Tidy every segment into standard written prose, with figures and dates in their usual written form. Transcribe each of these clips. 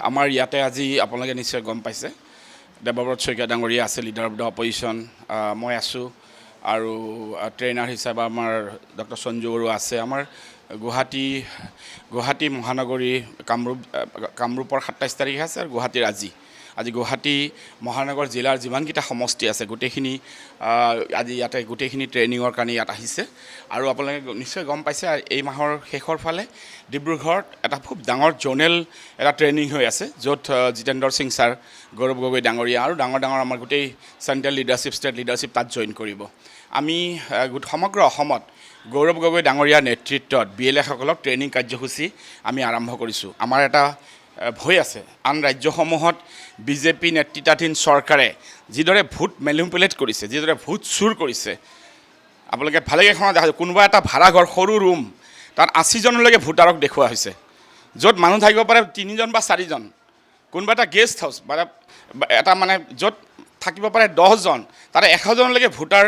আমাৰ ইয়াতে আজি আপোনালোকে নিশ্চয় গম পাইছে দেৱব্ৰত শইকীয়া ডাঙৰীয়া আছে লিডাৰ অফ দ্য অপজিশ্যন মই আছোঁ আৰু ট্ৰেইনাৰ হিচাপে আমাৰ ডক্টৰ সঞ্জু বৰুৱা আছে আমাৰ গুৱাহাটী মহানগৰী কামৰূপৰ 27 তাৰিখে আছে আৰু গুৱাহাটীৰ আজি গুৱাহাটী মহানগৰ জিলাৰ যিমানকেইটা সমষ্টি আছে গোটেইখিনি আজি ইয়াতে গোটেইখিনি ট্ৰেইনিঙৰ কাৰণে ইয়াত আহিছে আৰু আপোনালোকে নিশ্চয় গম পাইছে এই মাহৰ শেষৰ ফালে ডিব্ৰুগড়ত এটা খুব ডাঙৰ জোনেল এটা ট্ৰেইনিং হৈ আছে য'ত জিতেন্দ্ৰ সিং ছাৰ গৌৰৱ গগৈ ডাঙৰীয়া আৰু ডাঙৰ আমাৰ গোটেই চেণ্ট্ৰেল লিডাৰশ্বিপ ষ্টেট লিডাৰশ্বিপ তাত জইন কৰিব আমি সমগ্ৰ অসমত গৌৰৱ গগৈ ডাঙৰীয়াৰ নেতৃত্বত BLA-সকলক ট্ৰেইনিং কাৰ্যসূচী আমি আৰম্ভ কৰিছোঁ আমাৰ এটা ভয় আছে আন ৰাজ্যসমূহত বিজেপি নেতৃত্বাধীন চৰকাৰে যিদৰে ভোট মেনিপুলেট কৰিছে যিদৰে ভোট চুৰ কৰিছে আপোনালোকে ভালেকেইখনত দেখা কোনোবা এটা ভাড়াঘৰ সৰু ৰুম তাত 80 জনলৈকে ভোটাৰক দেখুওৱা হৈছে য'ত মানুহ থাকিব পাৰে 3 জন বা 4 জন কোনোবা এটা গেষ্ট হাউচ এটা মানে য'ত থাকিব পাৰে 10 জন তাতে 100 জনলৈকে ভোটাৰ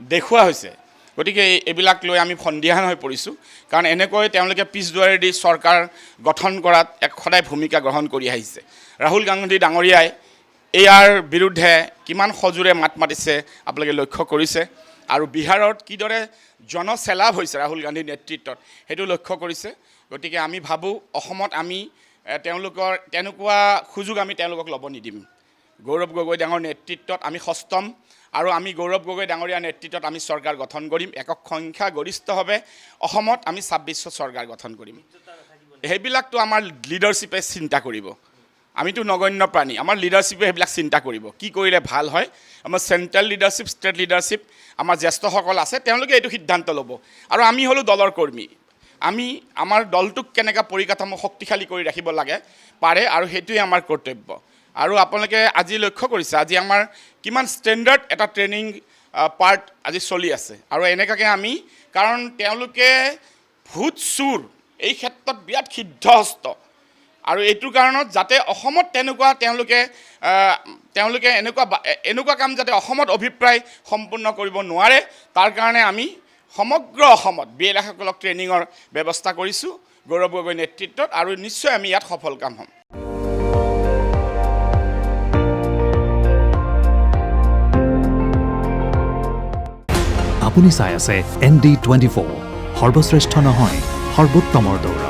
দেখুওৱা হৈছে গতিকে এইবিলাক লৈ আমি সন্দিহান হৈ পৰিছোঁ কাৰণ এনেকৈ তেওঁলোকে পিছদুৱাৰেদি চৰকাৰ গঠন কৰাত এক সদায় ভূমিকা গ্ৰহণ কৰি আহিছে ৰাহুল গান্ধী ডাঙৰীয়াই ইয়াৰ বিৰুদ্ধে কিমান সজোৰে মাত মাতিছে আপোনালোকে লক্ষ্য কৰিছে আৰু বিহাৰত কিদৰে জনসেলাভ হৈছে ৰাহুল গান্ধীৰ নেতৃত্বত সেইটো লক্ষ্য কৰিছে গতিকে আমি ভাবোঁ অসমত আমি তেওঁলোকৰ তেনেকুৱা সুযোগ আমি তেওঁলোকক ল'ব নিদিম গৌৰৱ গগৈ ডাঙৰ নেতৃত্বত আমি সষ্টম আৰু আমি গৌৰৱ গগৈ ডাঙৰীয়া নেতৃত্বত আমি চৰকাৰ গঠন কৰিম একক সংখ্যা গৰিষ্ঠভাৱে অসমত আমি 26শ চৰকাৰ গঠন কৰিম সেইবিলাকতো আমাৰ লিডাৰশ্বিপে চিন্তা কৰিব আমিতো নগণ্য প্ৰাণী আমাৰ লিডাৰশ্বিপে সেইবিলাক চিন্তা কৰিব কি কৰিলে ভাল হয় আমাৰ চেণ্ট্ৰেল লিডাৰশ্বিপ ষ্টেট লিডাৰশ্বিপ আমাৰ জ্যেষ্ঠসকল আছে তেওঁলোকে এইটো সিদ্ধান্ত ল'ব আৰু আমি হ'লো দলৰ কৰ্মী আমি আমাৰ দলটোক কেনেকৈ পৰিকাঠামো শক্তিশালী কৰি ৰাখিব লাগে পাৰে আৰু সেইটোৱে আমাৰ কৰ্তব্য আৰু আপোনালোকে আজি লক্ষ্য কৰিছে আজি আমাৰ কিমান ষ্টেণ্ডাৰ্ড এটা ট্ৰেইনিং পাৰ্ট আজি চলি আছে আৰু এনেকুৱাকৈ আমি কাৰণ তেওঁলোকে ভোট চুৰ এই ক্ষেত্ৰত বিৰাট সিদ্ধহস্ত আৰু এইটো কাৰণত যাতে অসমত তেনেকুৱা তেওঁলোকে এনেকুৱা কাম যাতে অসমত অভিপ্ৰায় সম্পূৰ্ণ কৰিব নোৱাৰে তাৰ কাৰণে আমি সমগ্ৰ অসমত BLA-সকলক ট্ৰেইনিঙৰ ব্যৱস্থা কৰিছোঁ গৌৰৱ গগৈ নেতৃত্বত আৰু নিশ্চয় আমি ইয়াত সফল কাম হ'ম আপুনি চাই আছে ND24 সৰ্বশ্ৰেষ্ঠ নহয় সৰ্বোত্তমৰ দৌৰ